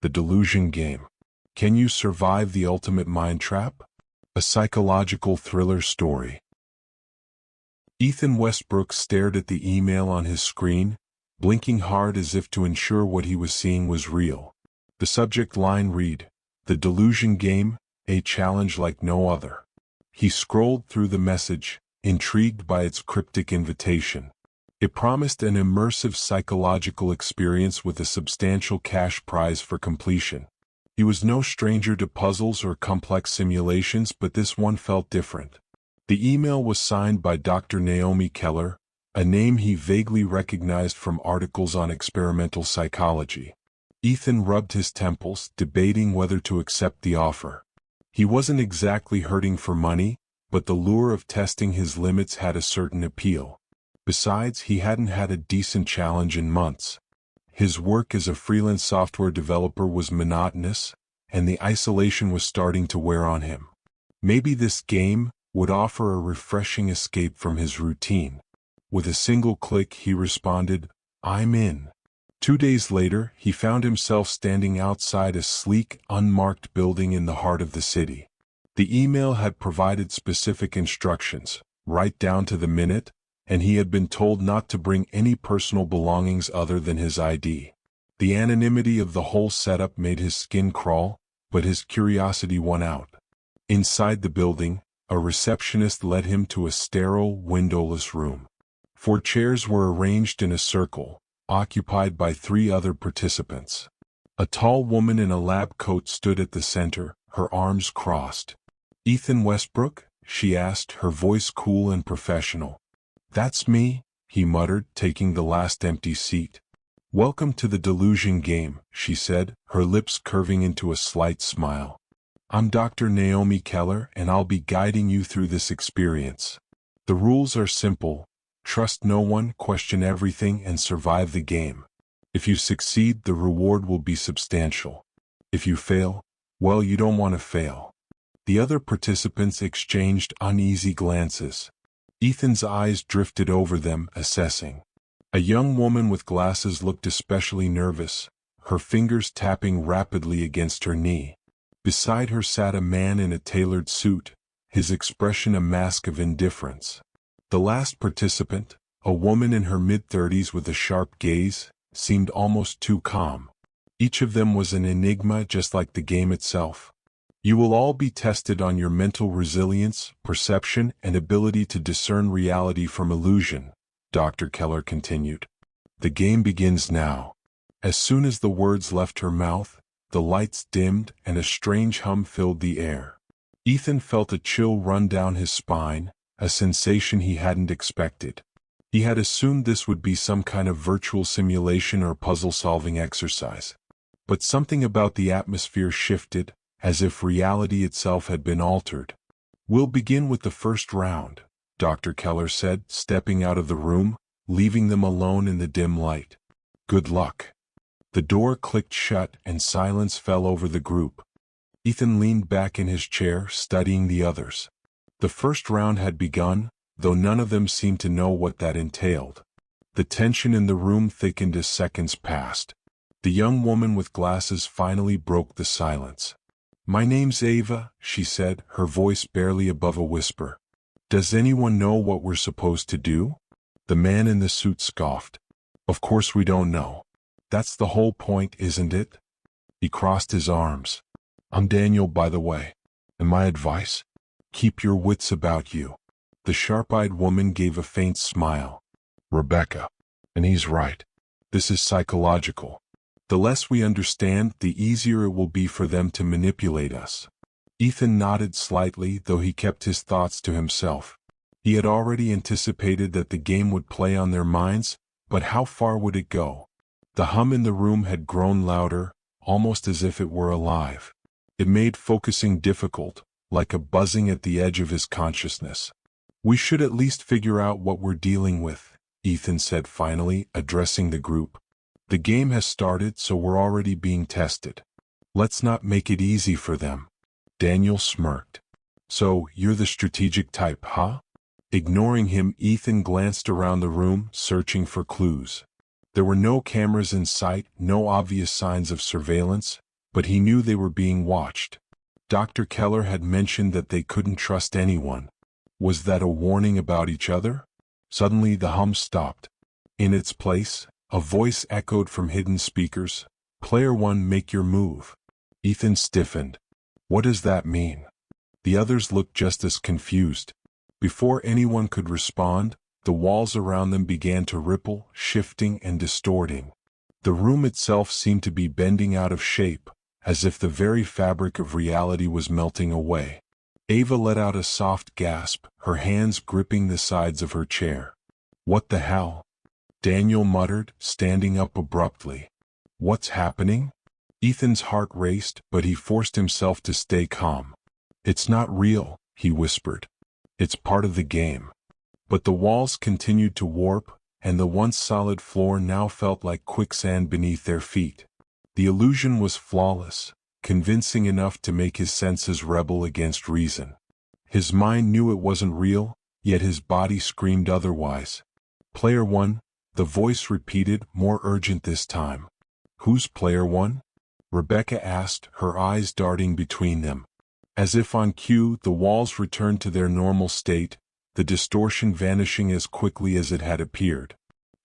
The Delusion Game. Can you survive the ultimate mind trap? A psychological thriller story. Ethan Westbrook stared at the email on his screen, blinking hard as if to ensure what he was seeing was real. The subject line read, "The Delusion Game, a challenge like no other." He scrolled through the message, intrigued by its cryptic invitation. It promised an immersive psychological experience with a substantial cash prize for completion. He was no stranger to puzzles or complex simulations, but this one felt different. The email was signed by Dr. Naomi Keller, a name he vaguely recognized from articles on experimental psychology. Ethan rubbed his temples, debating whether to accept the offer. He wasn't exactly hurting for money, but the lure of testing his limits had a certain appeal. Besides, he hadn't had a decent challenge in months. His work as a freelance software developer was monotonous, and the isolation was starting to wear on him. Maybe this game would offer a refreshing escape from his routine. With a single click, he responded, "I'm in." 2 days later, he found himself standing outside a sleek, unmarked building in the heart of the city. The email had provided specific instructions, right down to the minute, and he had been told not to bring any personal belongings other than his ID. The anonymity of the whole setup made his skin crawl, but his curiosity won out. Inside the building, a receptionist led him to a sterile, windowless room. 4 chairs were arranged in a circle, occupied by 3 other participants. A tall woman in a lab coat stood at the center, her arms crossed. "Ethan Westbrook?" she asked, her voice cool and professional. "That's me," he muttered, taking the last empty seat. "Welcome to the Delusion Game," she said, her lips curving into a slight smile. "I'm Dr. Naomi Keller, and I'll be guiding you through this experience. The rules are simple. Trust no one, question everything, and survive the game. If you succeed, the reward will be substantial. If you fail, well, you don't want to fail." The other participants exchanged uneasy glances. Ethan's eyes drifted over them, assessing. A young woman with glasses looked especially nervous, her fingers tapping rapidly against her knee. Beside her sat a man in a tailored suit, his expression a mask of indifference. The last participant, a woman in her mid-30s with a sharp gaze, seemed almost too calm. Each of them was an enigma, just like the game itself. "You will all be tested on your mental resilience, perception, and ability to discern reality from illusion," Dr. Keller continued. "The game begins now." As soon as the words left her mouth, the lights dimmed and a strange hum filled the air. Ethan felt a chill run down his spine, a sensation he hadn't expected. He had assumed this would be some kind of virtual simulation or puzzle-solving exercise. But something about the atmosphere shifted, as if reality itself had been altered. "We'll begin with the first round," Dr. Keller said, stepping out of the room, leaving them alone in the dim light. "Good luck." The door clicked shut and silence fell over the group. Ethan leaned back in his chair, studying the others. The first round had begun, though none of them seemed to know what that entailed. The tension in the room thickened as seconds passed. The young woman with glasses finally broke the silence. "My name's Ava," she said, her voice barely above a whisper. "Does anyone know what we're supposed to do?" The man in the suit scoffed. "Of course we don't know. That's the whole point, isn't it?" He crossed his arms. "I'm Daniel, by the way. And my advice? Keep your wits about you." The sharp-eyed woman gave a faint smile. "Rebecca. And he's right. This is psychological. The less we understand, the easier it will be for them to manipulate us." Ethan nodded slightly, though he kept his thoughts to himself. He had already anticipated that the game would play on their minds, but how far would it go? The hum in the room had grown louder, almost as if it were alive. It made focusing difficult, like a buzzing at the edge of his consciousness. "We should at least figure out what we're dealing with," Ethan said finally, addressing the group. "The game has started, so we're already being tested. Let's not make it easy for them." Daniel smirked. "So, you're the strategic type, huh?" Ignoring him, Ethan glanced around the room, searching for clues. There were no cameras in sight, no obvious signs of surveillance, but he knew they were being watched. Dr. Keller had mentioned that they couldn't trust anyone. Was that a warning about each other? Suddenly the hum stopped. In its place, a voice echoed from hidden speakers. "Player 1, make your move." Ethan stiffened. What does that mean? The others looked just as confused. Before anyone could respond, the walls around them began to ripple, shifting and distorting. The room itself seemed to be bending out of shape, as if the very fabric of reality was melting away. Ava let out a soft gasp, her hands gripping the sides of her chair. "What the hell?" Daniel muttered, standing up abruptly. "What's happening?" Ethan's heart raced, but he forced himself to stay calm. "It's not real," he whispered. "It's part of the game." But the walls continued to warp, and the once solid floor now felt like quicksand beneath their feet. The illusion was flawless, convincing enough to make his senses rebel against reason. His mind knew it wasn't real, yet his body screamed otherwise. "Player 1, the voice repeated, more urgent this time. "Who's Player 1? Rebecca asked, her eyes darting between them. As if on cue, the walls returned to their normal state, the distortion vanishing as quickly as it had appeared.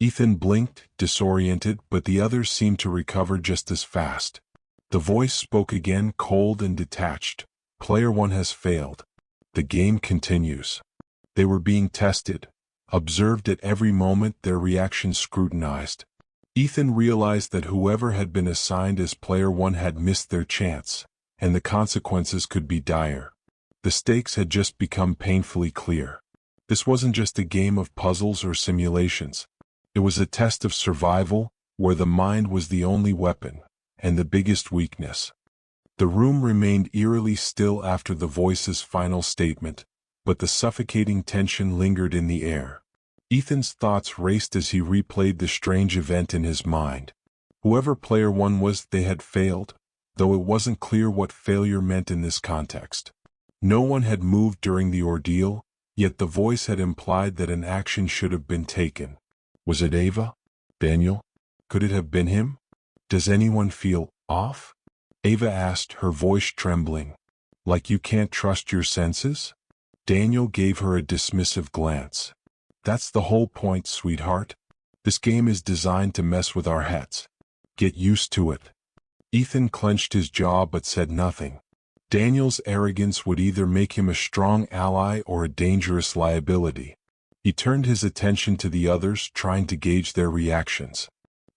Ethan blinked, disoriented, but the others seemed to recover just as fast. The voice spoke again, cold and detached. "Player 1 has failed. The game continues." They were being tested, observed at every moment, their reactions scrutinized. Ethan realized that whoever had been assigned as Player 1 had missed their chance, and the consequences could be dire. The stakes had just become painfully clear. This wasn't just a game of puzzles or simulations. It was a test of survival, where the mind was the only weapon, and the biggest weakness. The room remained eerily still after the voice's final statement, but the suffocating tension lingered in the air. Ethan's thoughts raced as he replayed the strange event in his mind. Whoever Player 1 was, they had failed, though it wasn't clear what failure meant in this context. No one had moved during the ordeal, yet the voice had implied that an action should have been taken. Was it Ava? Daniel? Could it have been him? "Does anyone feel off?" Ava asked, her voice trembling. "Like you can't trust your senses?" Daniel gave her a dismissive glance. "That's the whole point, sweetheart. This game is designed to mess with our heads. Get used to it." Ethan clenched his jaw but said nothing. Daniel's arrogance would either make him a strong ally or a dangerous liability. He turned his attention to the others, trying to gauge their reactions.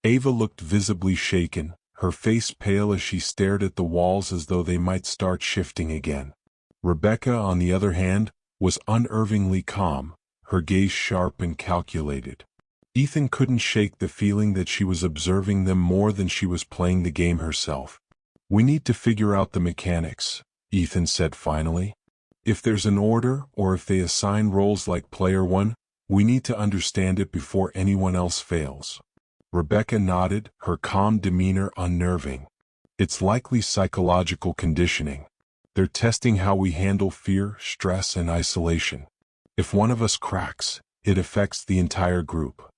Ava looked visibly shaken, her face pale as she stared at the walls as though they might start shifting again. Rebecca, on the other hand, was unervingly calm, her gaze sharp and calculated. Ethan couldn't shake the feeling that she was observing them more than she was playing the game herself. "We need to figure out the mechanics," Ethan said finally. "If there's an order, or if they assign roles like Player 1, we need to understand it before anyone else fails." Rebecca nodded, her calm demeanor unnerving. "It's likely psychological conditioning. They're testing how we handle fear, stress, and isolation. If one of us cracks, it affects the entire group."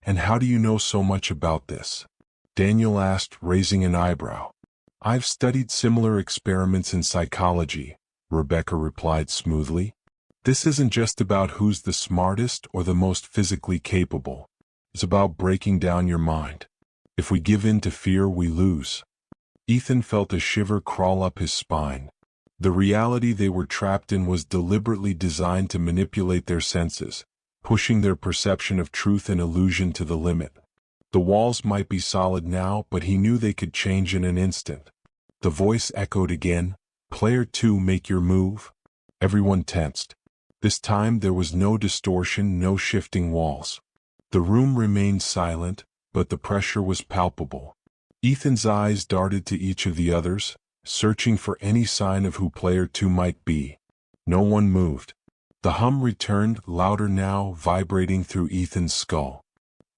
"And how do you know so much about this?" Daniel asked, raising an eyebrow. "I've studied similar experiments in psychology," Rebecca replied smoothly. "This isn't just about who's the smartest or the most physically capable. It's about breaking down your mind. If we give in to fear, we lose." Ethan felt a shiver crawl up his spine. The reality they were trapped in was deliberately designed to manipulate their senses, pushing their perception of truth and illusion to the limit. The walls might be solid now, but he knew they could change in an instant. The voice echoed again, "Player 2, make your move." Everyone tensed. This time there was no distortion, no shifting walls. The room remained silent, but the pressure was palpable. Ethan's eyes darted to each of the others, searching for any sign of who Player 2 might be. No one moved. The hum returned, louder now, vibrating through Ethan's skull.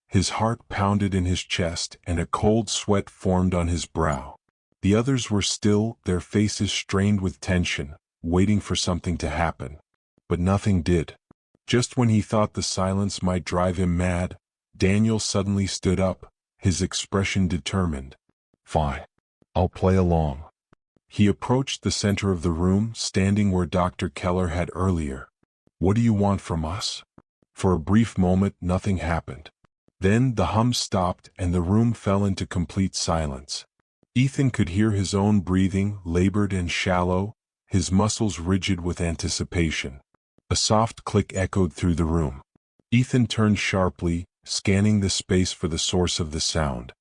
His heart pounded in his chest, and a cold sweat formed on his brow. The others were still, their faces strained with tension, waiting for something to happen. But nothing did. Just when he thought the silence might drive him mad, Daniel suddenly stood up, his expression determined. "Fine. I'll play along. He approached the center of the room, standing where Dr. Keller had earlier. What do you want from us? For a brief moment, nothing happened. Then the hum stopped and the room fell into complete silence. Ethan could hear his own breathing, labored and shallow, his muscles rigid with anticipation. A soft click echoed through the room. Ethan turned sharply, scanning the space for the source of the sound.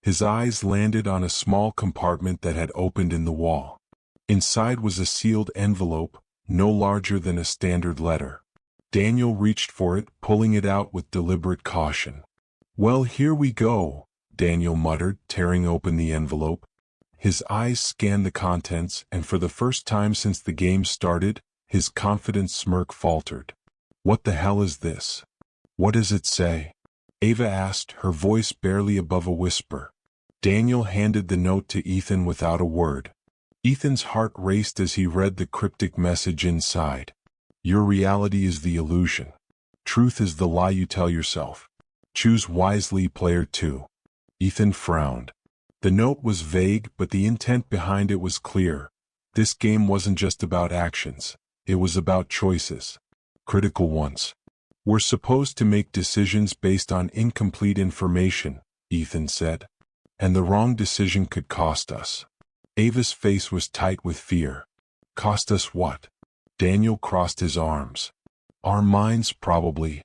His eyes landed on a small compartment that had opened in the wall. Inside was a sealed envelope, no larger than a standard letter. Daniel reached for it, pulling it out with deliberate caution. "Well, here we go," Daniel muttered, tearing open the envelope. His eyes scanned the contents, and for the first time since the game started, his confident smirk faltered. "What the hell is this? What does it say?" Ava asked, her voice barely above a whisper. Daniel handed the note to Ethan without a word. Ethan's heart raced as he read the cryptic message inside. "Your reality is the illusion. Truth is the lie you tell yourself. Choose wisely, player 2. Ethan frowned. The note was vague, but the intent behind it was clear. This game wasn't just about actions. It was about choices. Critical ones. "We're supposed to make decisions based on incomplete information," Ethan said. "And the wrong decision could cost us." Ava's face was tight with fear. "Cost us what?" Daniel crossed his arms. "Our minds, probably."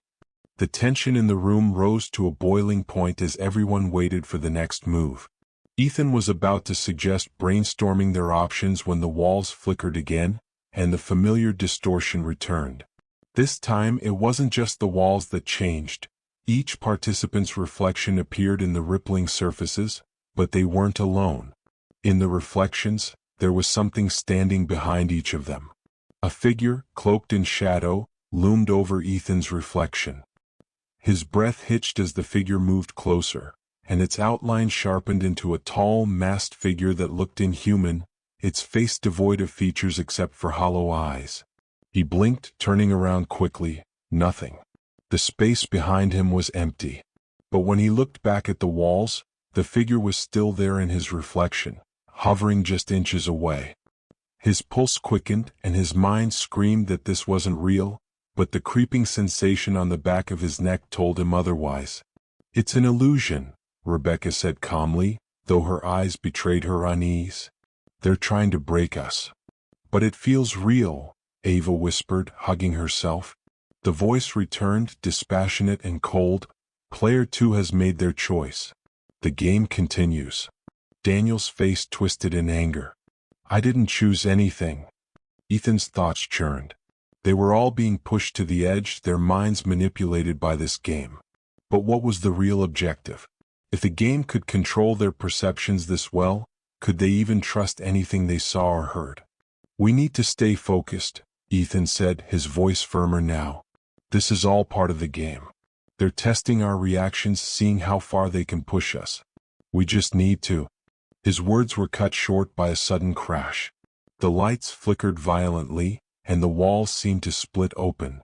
The tension in the room rose to a boiling point as everyone waited for the next move. Ethan was about to suggest brainstorming their options when the walls flickered again, and the familiar distortion returned. This time it wasn't just the walls that changed. Each participant's reflection appeared in the rippling surfaces, but they weren't alone. In the reflections, there was something standing behind each of them. A figure, cloaked in shadow, loomed over Ethan's reflection. His breath hitched as the figure moved closer, and its outline sharpened into a tall, masked figure that looked inhuman, its face devoid of features except for hollow eyes. He blinked, turning around quickly. Nothing. The space behind him was empty. But when he looked back at the walls, the figure was still there in his reflection, hovering just inches away. His pulse quickened, and his mind screamed that this wasn't real, but the creeping sensation on the back of his neck told him otherwise. "It's an illusion," Rebecca said calmly, though her eyes betrayed her unease. "They're trying to break us." "But it feels real," Ava whispered, hugging herself. The voice returned, dispassionate and cold. "Player 2 has made their choice. The game continues." Daniel's face twisted in anger. "I didn't choose anything." Ethan's thoughts churned. They were all being pushed to the edge, their minds manipulated by this game. But what was the real objective? If the game could control their perceptions this well, could they even trust anything they saw or heard? "We need to stay focused," Ethan said, his voice firmer now. "This is all part of the game. They're testing our reactions, seeing how far they can push us. We just need to." His words were cut short by a sudden crash. The lights flickered violently, and the walls seemed to split open.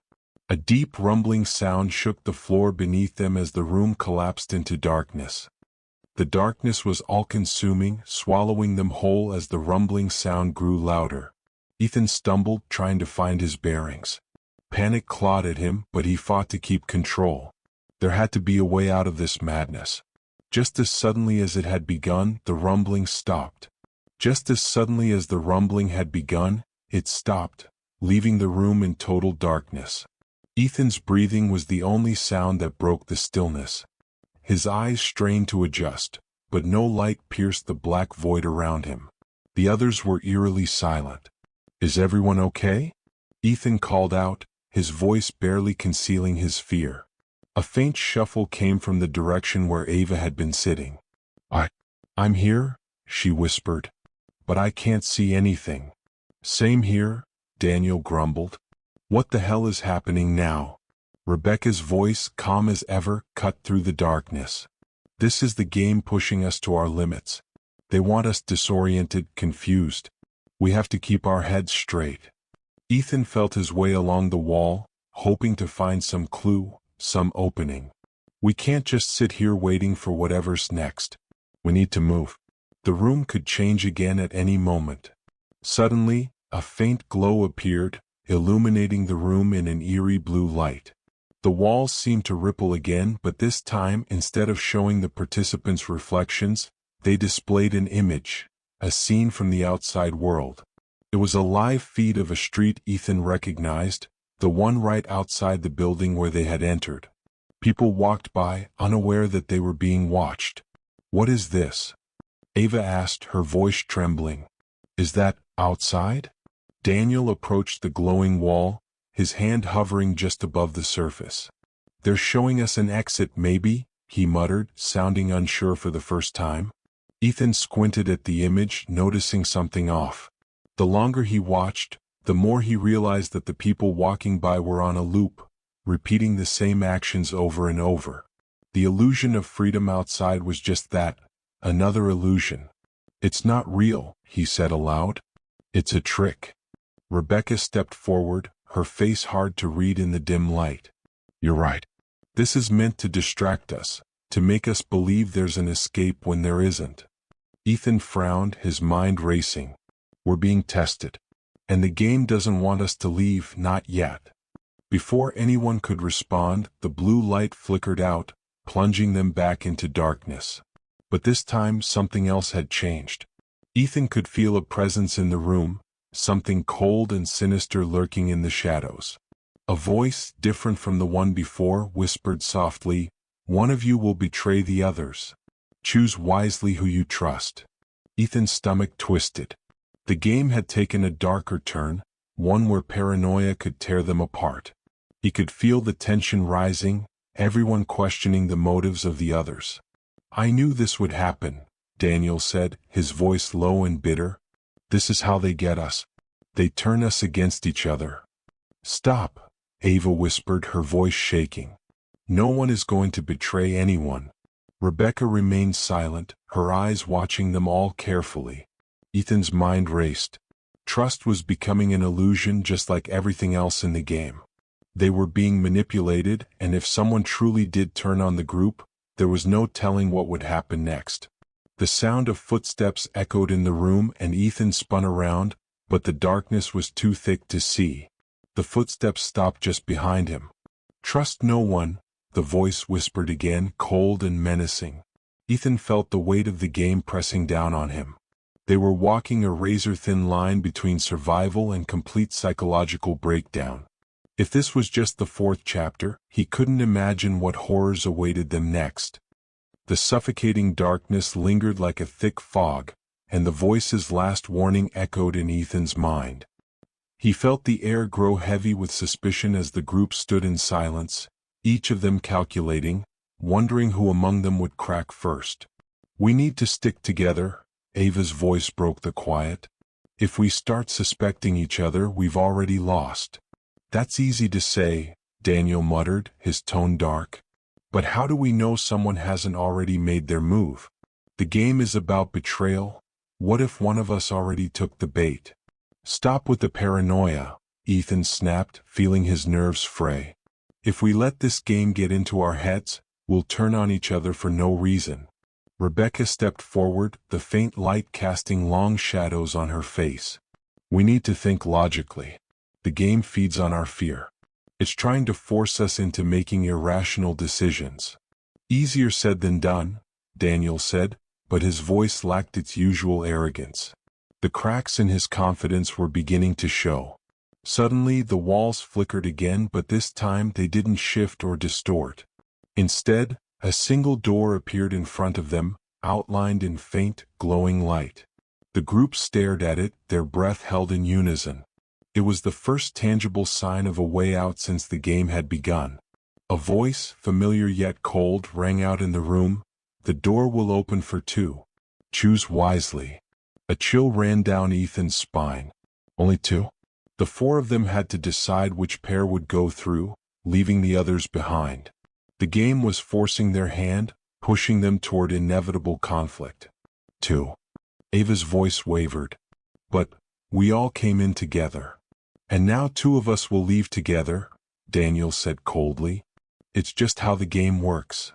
A deep rumbling sound shook the floor beneath them as the room collapsed into darkness. The darkness was all-consuming, swallowing them whole as the rumbling sound grew louder. Ethan stumbled, trying to find his bearings. Panic clawed at him, but he fought to keep control. There had to be a way out of this madness. Just as suddenly as it had begun, the rumbling stopped. Just as suddenly as the rumbling had begun, it stopped, leaving the room in total darkness. Ethan's breathing was the only sound that broke the stillness. His eyes strained to adjust, but no light pierced the black void around him. The others were eerily silent. "Is everyone okay?" Ethan called out, his voice barely concealing his fear. A faint shuffle came from the direction where Ava had been sitting. I'm here," she whispered. "But I can't see anything." "Same here," Daniel grumbled. "What the hell is happening now?" Rebecca's voice, calm as ever, cut through the darkness. "This is the game pushing us to our limits. They want us disoriented, confused. We have to keep our heads straight." Ethan felt his way along the wall, hoping to find some clue, some opening. "We can't just sit here waiting for whatever's next. We need to move." The room could change again at any moment. Suddenly, a faint glow appeared, illuminating the room in an eerie blue light. The walls seemed to ripple again, but this time, instead of showing the participants' reflections, they displayed an image, a scene from the outside world. It was a live feed of a street Ethan recognized, the one right outside the building where they had entered. People walked by, unaware that they were being watched. "What is this?" Ava asked, her voice trembling. "Is that outside?" Daniel approached the glowing wall, his hand hovering just above the surface. "They're showing us an exit, maybe," he muttered, sounding unsure for the first time. Ethan squinted at the image, noticing something off. The longer he watched, the more he realized that the people walking by were on a loop, repeating the same actions over and over. The illusion of freedom outside was just that, another illusion. "It's not real," he said aloud. "It's a trick." Rebecca stepped forward, her face hard to read in the dim light. "You're right. This is meant to distract us, to make us believe there's an escape when there isn't." Ethan frowned, his mind racing. "We're being tested. And the game doesn't want us to leave, not yet." Before anyone could respond, the blue light flickered out, plunging them back into darkness. But this time something else had changed. Ethan could feel a presence in the room, something cold and sinister lurking in the shadows. A voice, different from the one before, whispered softly, "One of you will betray the others. Choose wisely who you trust." Ethan's stomach twisted. The game had taken a darker turn, one where paranoia could tear them apart. He could feel the tension rising, everyone questioning the motives of the others. "I knew this would happen," Daniel said, his voice low and bitter. "This is how they get us. They turn us against each other." "Stop," Ava whispered, her voice shaking. "No one is going to betray anyone." Rebecca remained silent, her eyes watching them all carefully. Ethan's mind raced. Trust was becoming an illusion just like everything else in the game. They were being manipulated, and if someone truly did turn on the group, there was no telling what would happen next. The sound of footsteps echoed in the room and Ethan spun around, but the darkness was too thick to see. The footsteps stopped just behind him. "Trust no one," the voice whispered again, cold and menacing. Ethan felt the weight of the game pressing down on him. They were walking a razor-thin line between survival and complete psychological breakdown. If this was just the fourth chapter, he couldn't imagine what horrors awaited them next. The suffocating darkness lingered like a thick fog, and the voice's last warning echoed in Ethan's mind. He felt the air grow heavy with suspicion as the group stood in silence, each of them calculating, wondering who among them would crack first. "We need to stick together," Ava's voice broke the quiet. "If we start suspecting each other, we've already lost." "That's easy to say," Daniel muttered, his tone dark. "But how do we know someone hasn't already made their move? The game is about betrayal. What if one of us already took the bait?" "Stop with the paranoia," Ethan snapped, feeling his nerves fray. "If we let this game get into our heads, we'll turn on each other for no reason." Rebecca stepped forward, the faint light casting long shadows on her face. "We need to think logically. The game feeds on our fear. It's trying to force us into making irrational decisions." "Easier said than done," Daniel said, but his voice lacked its usual arrogance. The cracks in his confidence were beginning to show. Suddenly the walls flickered again, but this time they didn't shift or distort. Instead, a single door appeared in front of them, outlined in faint, glowing light. The group stared at it, their breath held in unison. It was the first tangible sign of a way out since the game had begun. A voice, familiar yet cold, rang out in the room. "The door will open for two. Choose wisely." A chill ran down Ethan's spine. Only two? The four of them had to decide which pair would go through, leaving the others behind. The game was forcing their hand, pushing them toward inevitable conflict. "Two." Ava's voice wavered. "But we all came in together. And now two of us will leave together," Daniel said coldly. "It's just how the game works."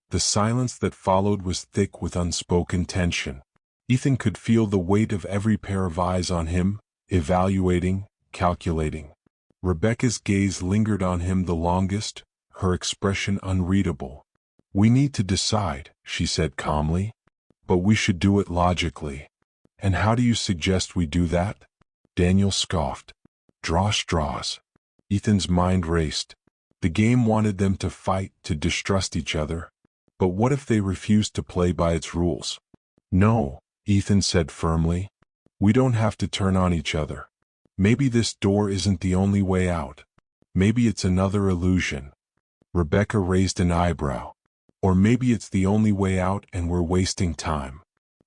The silence that followed was thick with unspoken tension. Ethan could feel the weight of every pair of eyes on him, evaluating, calculating. Rebecca's gaze lingered on him the longest, her expression unreadable. "We need to decide," she said calmly. "But we should do it logically." "And how do you suggest we do that?" Daniel scoffed. "Draw straws." Ethan's mind raced. The game wanted them to fight, to distrust each other. But what if they refused to play by its rules? "No," Ethan said firmly. "We don't have to turn on each other. Maybe this door isn't the only way out. Maybe it's another illusion." Rebecca raised an eyebrow. "Or maybe it's the only way out and we're wasting time."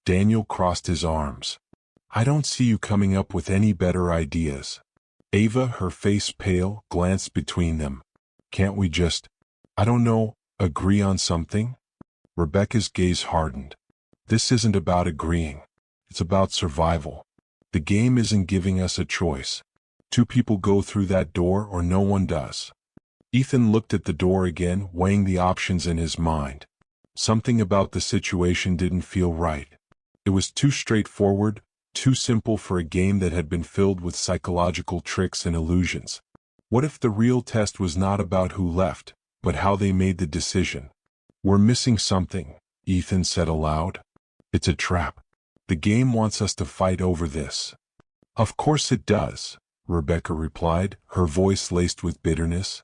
Daniel crossed his arms. "I don't see you coming up with any better ideas." Ava, her face pale, glanced between them. "Can't we just, I don't know, agree on something?" Rebecca's gaze hardened. "This isn't about agreeing. It's about survival. The game isn't giving us a choice. Two people go through that door or no one does." Ethan looked at the door again, weighing the options in his mind. Something about the situation didn't feel right. It was too straightforward, too simple for a game that had been filled with psychological tricks and illusions. What if the real test was not about who left, but how they made the decision? "We're missing something," Ethan said aloud. "It's a trap. The game wants us to fight over this." "Of course it does," Rebecca replied, her voice laced with bitterness.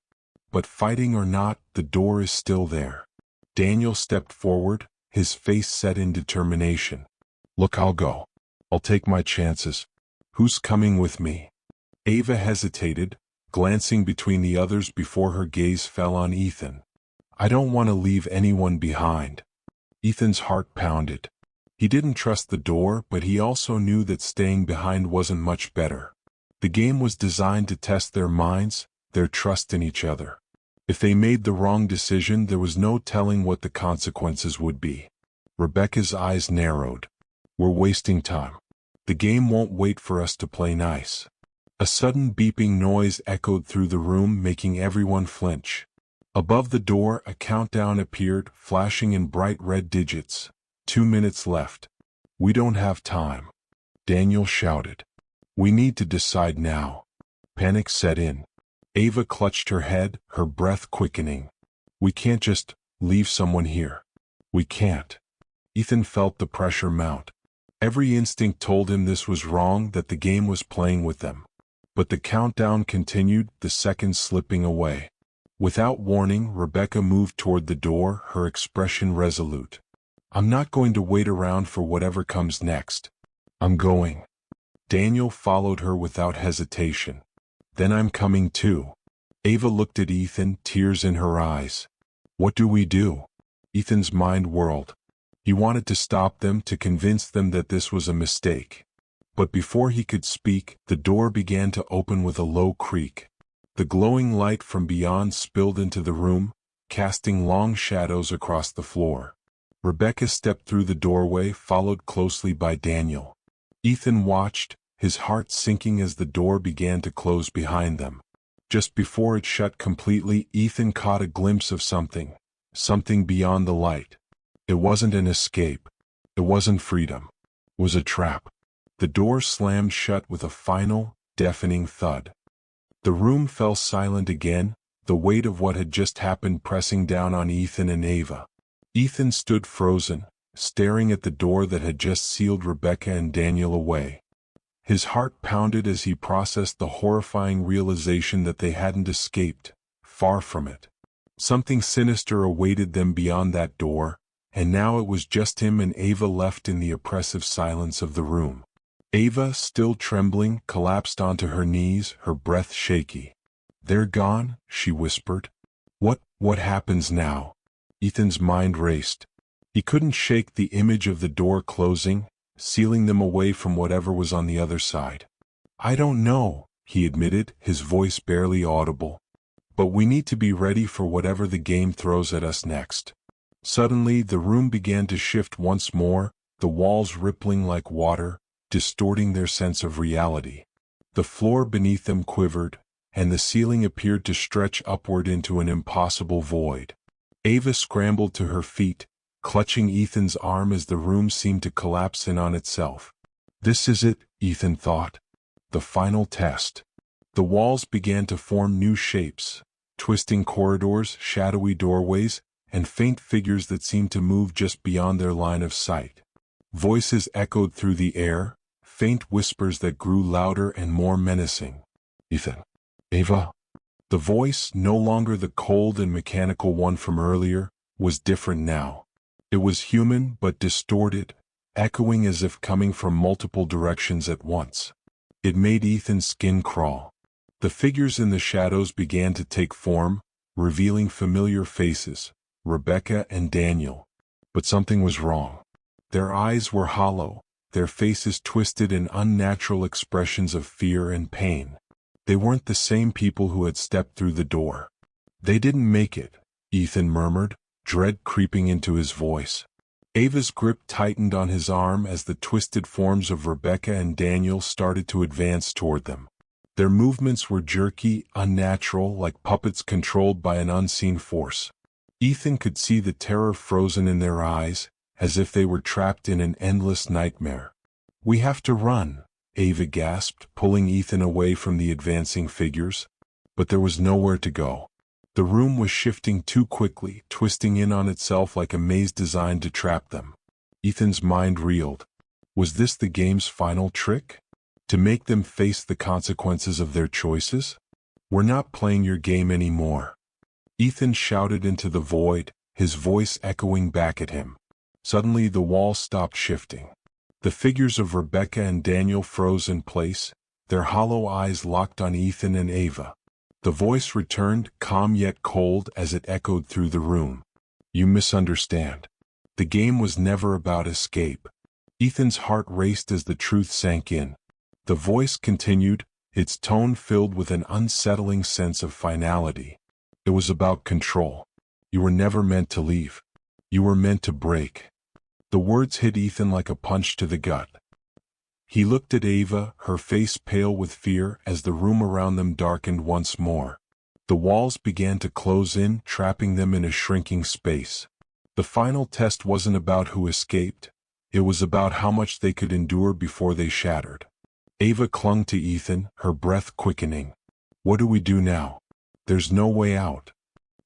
"But fighting or not, the door is still there." Daniel stepped forward, his face set in determination. "Look, I'll go. I'll take my chances. Who's coming with me?" Ava hesitated, glancing between the others before her gaze fell on Ethan. "I don't want to leave anyone behind." Ethan's heart pounded. He didn't trust the door, but he also knew that staying behind wasn't much better. The game was designed to test their minds, their trust in each other. If they made the wrong decision, there was no telling what the consequences would be. Rebecca's eyes narrowed. "We're wasting time. The game won't wait for us to play nice." A sudden beeping noise echoed through the room, making everyone flinch. Above the door, a countdown appeared, flashing in bright red digits. 2 minutes left. "We don't have time," Daniel shouted. "We need to decide now." Panic set in. Ava clutched her head, her breath quickening. "We can't just leave someone here. We can't." Ethan felt the pressure mount. Every instinct told him this was wrong, that the game was playing with them. But the countdown continued, the seconds slipping away. Without warning, Rebecca moved toward the door, her expression resolute. "I'm not going to wait around for whatever comes next. I'm going." Daniel followed her without hesitation. "Then I'm coming too." Ava looked at Ethan, tears in her eyes. "What do we do?" Ethan's mind whirled. He wanted to stop them, to convince them that this was a mistake. But before he could speak, the door began to open with a low creak. The glowing light from beyond spilled into the room, casting long shadows across the floor. Rebecca stepped through the doorway, followed closely by Daniel. Ethan watched, his heart sinking as the door began to close behind them. Just before it shut completely, Ethan caught a glimpse of something beyond the light. It wasn't an escape. It wasn't freedom. It was a trap. The door slammed shut with a final, deafening thud. The room fell silent again, the weight of what had just happened pressing down on Ethan and Ava. Ethan stood frozen, staring at the door that had just sealed Rebecca and Daniel away. His heart pounded as he processed the horrifying realization that they hadn't escaped. Far from it. Something sinister awaited them beyond that door, and now it was just him and Ava left in the oppressive silence of the room. Ava, still trembling, collapsed onto her knees, her breath shaky. "They're gone," she whispered. What happens now?" Ethan's mind raced. He couldn't shake the image of the door closing, sealing them away from whatever was on the other side. "I don't know," he admitted, his voice barely audible. "But we need to be ready for whatever the game throws at us next." Suddenly, the room began to shift once more, the walls rippling like water, distorting their sense of reality. The floor beneath them quivered, and the ceiling appeared to stretch upward into an impossible void. Ava scrambled to her feet, clutching Ethan's arm as the room seemed to collapse in on itself. This is it, Ethan thought. The final test. The walls began to form new shapes, twisting corridors, shadowy doorways, and faint figures that seemed to move just beyond their line of sight. Voices echoed through the air, faint whispers that grew louder and more menacing. Ethan. Ava. The voice, no longer the cold and mechanical one from earlier, was different now. It was human but distorted, echoing as if coming from multiple directions at once. It made Ethan's skin crawl. The figures in the shadows began to take form, revealing familiar faces, Rebecca and Daniel. But something was wrong. Their eyes were hollow, their faces twisted in unnatural expressions of fear and pain. They weren't the same people who had stepped through the door. They didn't make it, Ethan murmured, dread creeping into his voice. Ava's grip tightened on his arm as the twisted forms of Rebecca and Daniel started to advance toward them. Their movements were jerky, unnatural, like puppets controlled by an unseen force. Ethan could see the terror frozen in their eyes, as if they were trapped in an endless nightmare. "We have to run," Ava gasped, pulling Ethan away from the advancing figures. But there was nowhere to go. The room was shifting too quickly, twisting in on itself like a maze designed to trap them. Ethan's mind reeled. Was this the game's final trick? To make them face the consequences of their choices? "We're not playing your game anymore," Ethan shouted into the void, his voice echoing back at him. Suddenly the wall stopped shifting. The figures of Rebecca and Daniel froze in place, their hollow eyes locked on Ethan and Ava. The voice returned, calm yet cold, as it echoed through the room. "You misunderstand. The game was never about escape." Ethan's heart raced as the truth sank in. The voice continued, its tone filled with an unsettling sense of finality. It was about control. You were never meant to leave. You were meant to break. The words hit Ethan like a punch to the gut. He looked at Ava, her face pale with fear, as the room around them darkened once more. The walls began to close in, trapping them in a shrinking space. The final test wasn't about who escaped. It was about how much they could endure before they shattered. Ava clung to Ethan, her breath quickening. "What do we do now? There's no way out."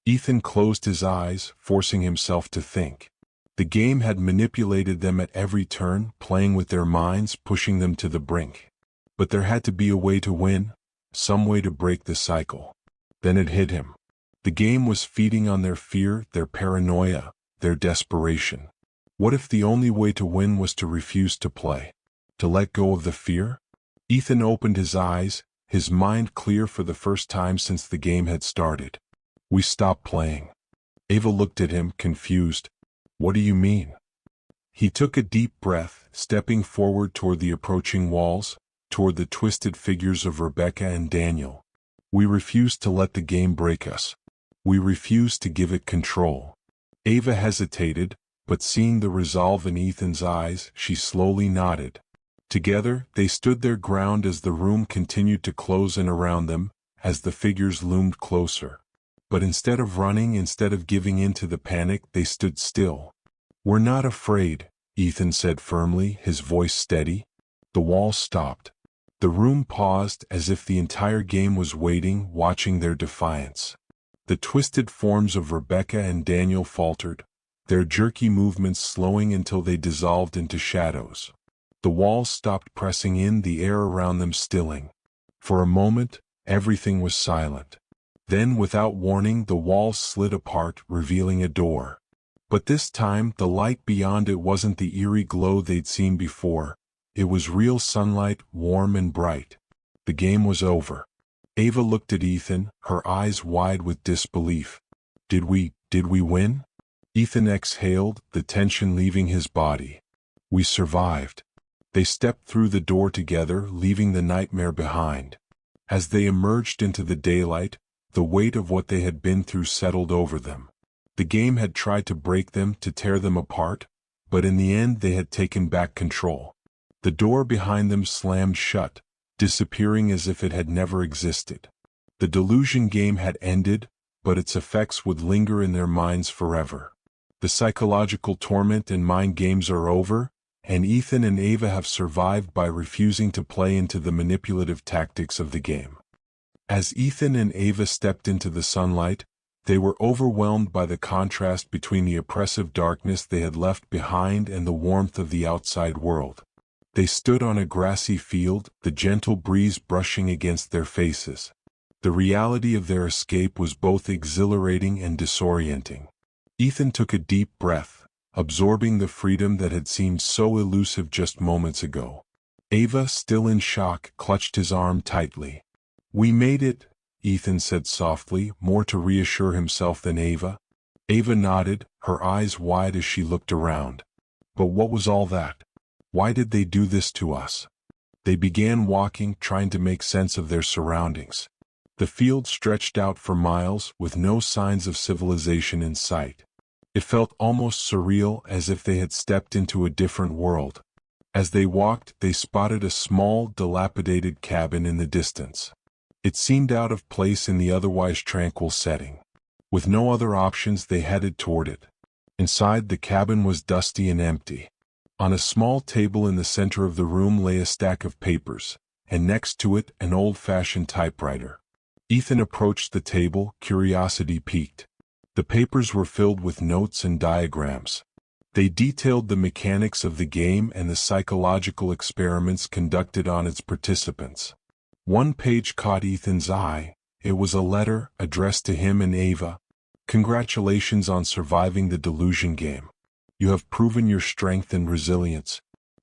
Ethan closed his eyes, forcing himself to think. The game had manipulated them at every turn, playing with their minds, pushing them to the brink. But there had to be a way to win, some way to break the cycle. Then it hit him. The game was feeding on their fear, their paranoia, their desperation. What if the only way to win was to refuse to play? To let go of the fear? Ethan opened his eyes, his mind clear for the first time since the game had started. "We stopped playing." Ava looked at him, confused. "What do you mean?" He took a deep breath, stepping forward toward the approaching walls, toward the twisted figures of Rebecca and Daniel. "We refused to let the game break us. We refused to give it control." Ava hesitated, but seeing the resolve in Ethan's eyes, she slowly nodded. Together, they stood their ground as the room continued to close in around them, as the figures loomed closer. But instead of running, instead of giving in to the panic, they stood still. "We're not afraid," Ethan said firmly, his voice steady. The wall stopped. The room paused, as if the entire game was waiting, watching their defiance. The twisted forms of Rebecca and Daniel faltered, their jerky movements slowing until they dissolved into shadows. The walls stopped pressing in, the air around them stilling. For a moment, everything was silent. Then, without warning, the walls slid apart, revealing a door. But this time, the light beyond it wasn't the eerie glow they'd seen before. It was real sunlight, warm and bright. The game was over. Ava looked at Ethan, her eyes wide with disbelief. Did we win?" Ethan exhaled, the tension leaving his body. "We survived." They stepped through the door together, leaving the nightmare behind. As they emerged into the daylight, the weight of what they had been through settled over them. The game had tried to break them, to tear them apart, but in the end they had taken back control. The door behind them slammed shut, disappearing as if it had never existed. The Delusion game had ended, but its effects would linger in their minds forever. The psychological torment and mind games are over, and Ethan and Ava have survived by refusing to play into the manipulative tactics of the game. As Ethan and Ava stepped into the sunlight, they were overwhelmed by the contrast between the oppressive darkness they had left behind and the warmth of the outside world. They stood on a grassy field, the gentle breeze brushing against their faces. The reality of their escape was both exhilarating and disorienting. Ethan took a deep breath, absorbing the freedom that had seemed so elusive just moments ago. Ava, still in shock, clutched his arm tightly. "We made it," Ethan said softly, more to reassure himself than Ava. Ava nodded, her eyes wide as she looked around. "But what was all that? Why did they do this to us?" They began walking, trying to make sense of their surroundings. The field stretched out for miles, with no signs of civilization in sight. It felt almost surreal, as if they had stepped into a different world. As they walked, they spotted a small, dilapidated cabin in the distance. It seemed out of place in the otherwise tranquil setting. With no other options, they headed toward it. Inside, the cabin was dusty and empty. On a small table in the center of the room lay a stack of papers, and next to it, an old-fashioned typewriter. Ethan approached the table, curiosity piqued. The papers were filled with notes and diagrams. They detailed the mechanics of the game and the psychological experiments conducted on its participants. One page caught Ethan's eye. It was a letter addressed to him and Ava. "Congratulations on surviving the Delusion game. You have proven your strength and resilience.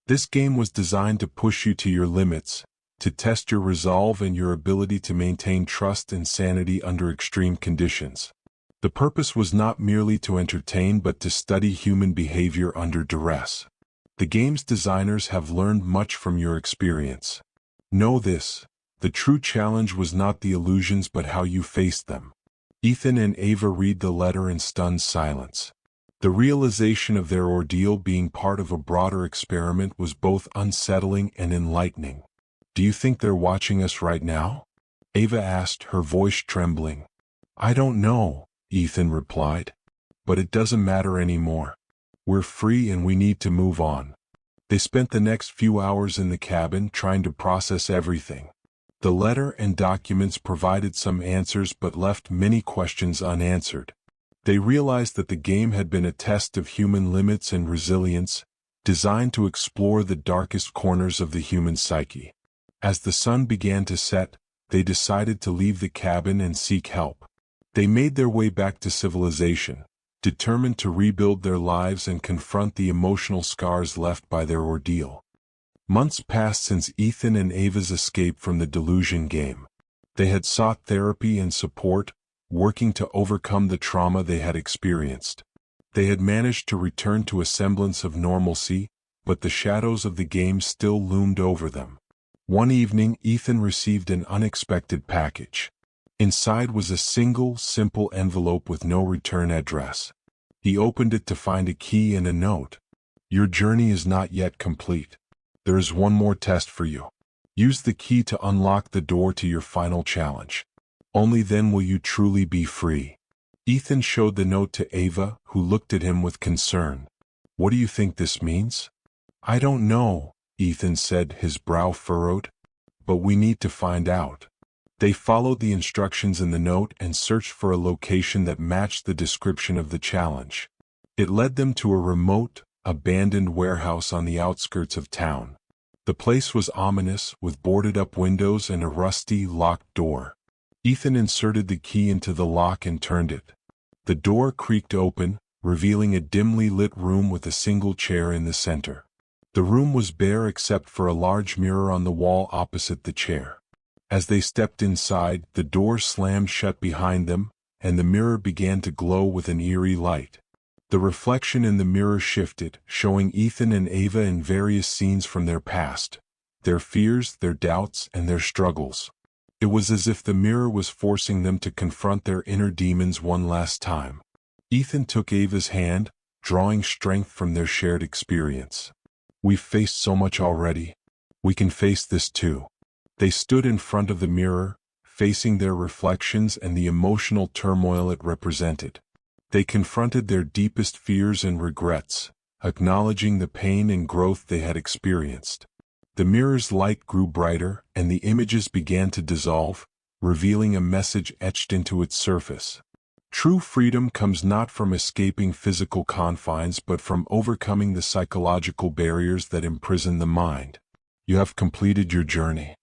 This game was designed to push you to your limits, to test your resolve and your ability to maintain trust and sanity under extreme conditions. The purpose was not merely to entertain but to study human behavior under duress. The game's designers have learned much from your experience. Know this, the true challenge was not the illusions but how you faced them." Ethan and Ava read the letter in stunned silence. The realization of their ordeal being part of a broader experiment was both unsettling and enlightening. "Do you think they're watching us right now?" Ava asked, her voice trembling. "I don't know," Ethan replied. "But it doesn't matter anymore. We're free and we need to move on." They spent the next few hours in the cabin trying to process everything. The letter and documents provided some answers but left many questions unanswered. They realized that the game had been a test of human limits and resilience, designed to explore the darkest corners of the human psyche. As the sun began to set, they decided to leave the cabin and seek help. They made their way back to civilization, determined to rebuild their lives and confront the emotional scars left by their ordeal. Months passed since Ethan and Ava's escape from the Delusion game. They had sought therapy and support, working to overcome the trauma they had experienced. They had managed to return to a semblance of normalcy, but the shadows of the game still loomed over them. One evening, Ethan received an unexpected package. Inside was a single, simple envelope with no return address. He opened it to find a key and a note. "Your journey is not yet complete. There is one more test for you. Use the key to unlock the door to your final challenge. Only then will you truly be free." Ethan showed the note to Ava, who looked at him with concern. "What do you think this means?" "I don't know," Ethan said, his brow furrowed. "But we need to find out." They followed the instructions in the note and searched for a location that matched the description of the challenge. It led them to a remote, abandoned warehouse on the outskirts of town. The place was ominous, with boarded-up windows and a rusty, locked door. Ethan inserted the key into the lock and turned it. The door creaked open, revealing a dimly lit room with a single chair in the center. The room was bare except for a large mirror on the wall opposite the chair. As they stepped inside, the door slammed shut behind them, and the mirror began to glow with an eerie light. The reflection in the mirror shifted, showing Ethan and Ava in various scenes from their past, their fears, their doubts, and their struggles. It was as if the mirror was forcing them to confront their inner demons one last time. Ethan took Ava's hand, drawing strength from their shared experience. "We've faced so much already. We can face this too." They stood in front of the mirror, facing their reflections and the emotional turmoil it represented. They confronted their deepest fears and regrets, acknowledging the pain and growth they had experienced. The mirror's light grew brighter, and the images began to dissolve, revealing a message etched into its surface. True freedom comes not from escaping physical confines but from overcoming the psychological barriers that imprison the mind. You have completed your journey.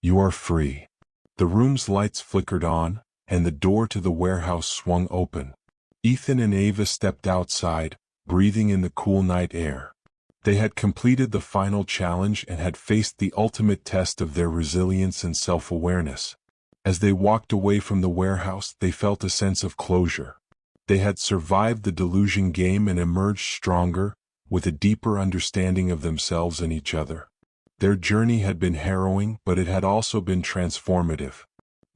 You are free. The room's lights flickered on, and the door to the warehouse swung open. Ethan and Ava stepped outside, breathing in the cool night air. They had completed the final challenge and had faced the ultimate test of their resilience and self-awareness. As they walked away from the warehouse, they felt a sense of closure. They had survived the Delusion game and emerged stronger, with a deeper understanding of themselves and each other. Their journey had been harrowing, but it had also been transformative.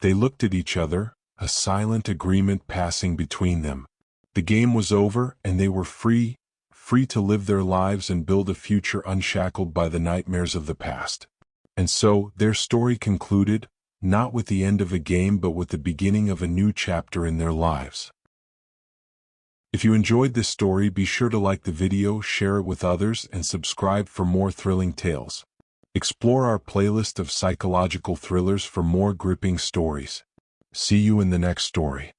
They looked at each other, a silent agreement passing between them. The game was over, and they were free to live their lives and build a future unshackled by the nightmares of the past. And so, their story concluded, not with the end of a game but with the beginning of a new chapter in their lives. If you enjoyed this story, be sure to like the video, share it with others, and subscribe for more thrilling tales. Explore our playlist of psychological thrillers for more gripping stories. See you in the next story.